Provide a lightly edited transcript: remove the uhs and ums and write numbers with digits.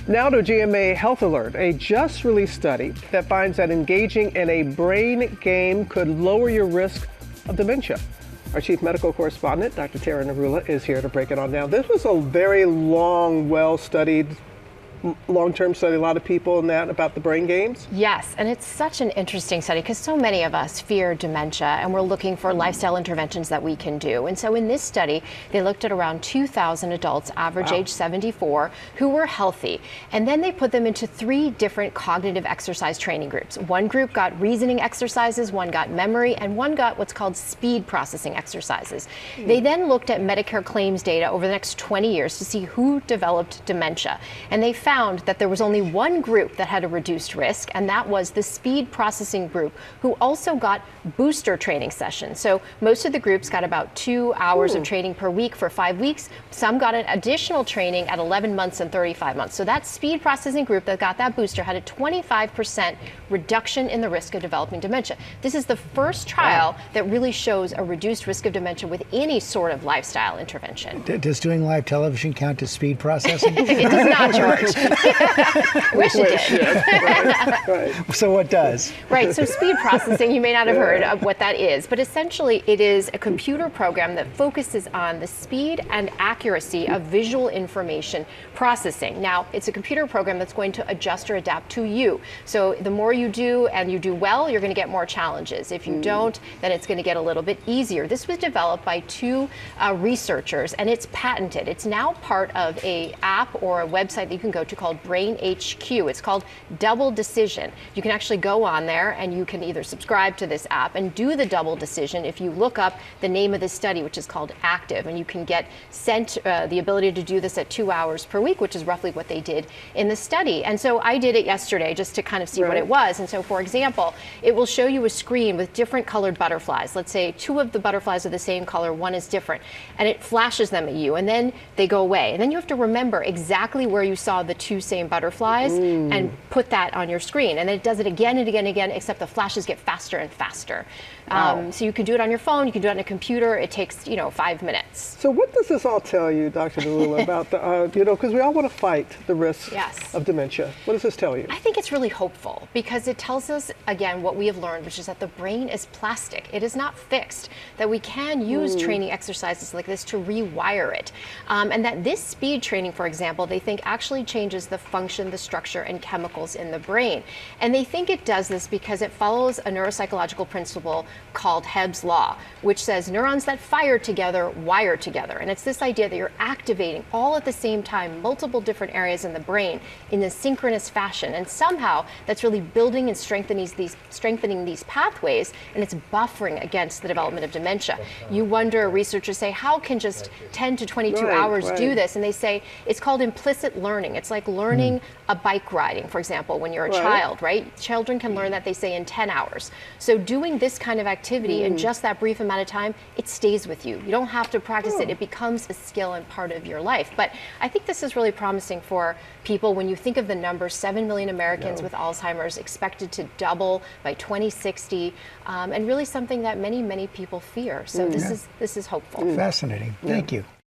Now to GMA Health Alert, a just released study that finds that engaging in a brain game could lower your risk of dementia. Our chief medical correspondent, Dr. Tara Narula, is here to break it on down. This was a very long, well-studied, long-term study, a lot of people in that about the brain games. Yes, and it's such an interesting study because so many of us fear dementia and we're looking for lifestyle interventions that we can do. And so in this study, they looked at around 2,000 adults, average age 74, who were healthy. And then they put them into 3 different cognitive exercise training groups. One group got reasoning exercises, one got memory, and one got what's called speed processing exercises. They then looked at Medicare claims data over the next 20 years to see who developed dementia. And they found that there was only one group that had a reduced risk, and that was the speed processing group, who also got booster training sessions. So most of the groups got about 2 hours of training per week for 5 weeks. Some got an additional training at 11 months and 35 months. So that speed processing group that got that booster had a 25% reduction in the risk of developing dementia. This is the first trial that really shows a reduced risk of dementia with any sort of lifestyle intervention. Does doing live television count as speed processing? It does not, George. Wish it did. Yes, right. So what does? Right, so speed processing, you may not have heard of what that is, but essentially it is a computer program that focuses on the speed and accuracy of visual information processing. Now, it's a computer program that's going to adjust or adapt to you. So the more you do and you do well, you're going to get more challenges. If you don't, then it's going to get a little bit easier. This was developed by 2 researchers, and it's patented. It's now part of an app or a website that you can go to called BrainHQ. It's called Double Decision. You can actually go on there and you can either subscribe to this app and do the double decision if you look up the name of the study, which is called Active, and you can get sent the ability to do this at 2 hours per week, which is roughly what they did in the study. And so I did it yesterday just to kind of see what it was. And so, for example, it will show you a screen with different colored butterflies. Let's say 2 of the butterflies are the same color, one is different, and it flashes them at you, and then they go away. And then you have to remember exactly where you saw the 2 same butterflies and put that on your screen. And then it does it again and again and again, except the flashes get faster and faster. So you can do it on your phone, you can do it on a computer. It takes, 5 minutes. So what does this all tell you, Dr. Narula, about the, because we all want to fight the risk of dementia. What does this tell you? I think it's really hopeful because it tells us, again, what we have learned, which is that the brain is plastic. It is not fixed, that we can use training exercises like this to rewire it. And that this speed training, for example, they think actually changes the function, the structure, and chemicals in the brain. And they think it does this because it follows a neuropsychological principle called Hebb's Law, which says neurons that fire together wire together. And it's this idea that you're activating all at the same time multiple different areas in the brain in a synchronous fashion. And somehow that's really building and strengthening these pathways, and it's buffering against the development of dementia. You wonder, researchers say, how can just 10 to 22 hours do this? And they say it's called implicit learning. It's like learning a bike riding, for example, when you're a child, right? Children can learn that, they say, in 10 hours. So doing this kind of activity in just that brief amount of time, it stays with you. You don't have to practice it. It becomes a skill and part of your life. But I think this is really promising for people when you think of the numbers, 7 million Americans with Alzheimer's expected to double by 2060, and really something that many, many people fear. So this is hopeful. Fascinating. Thank you.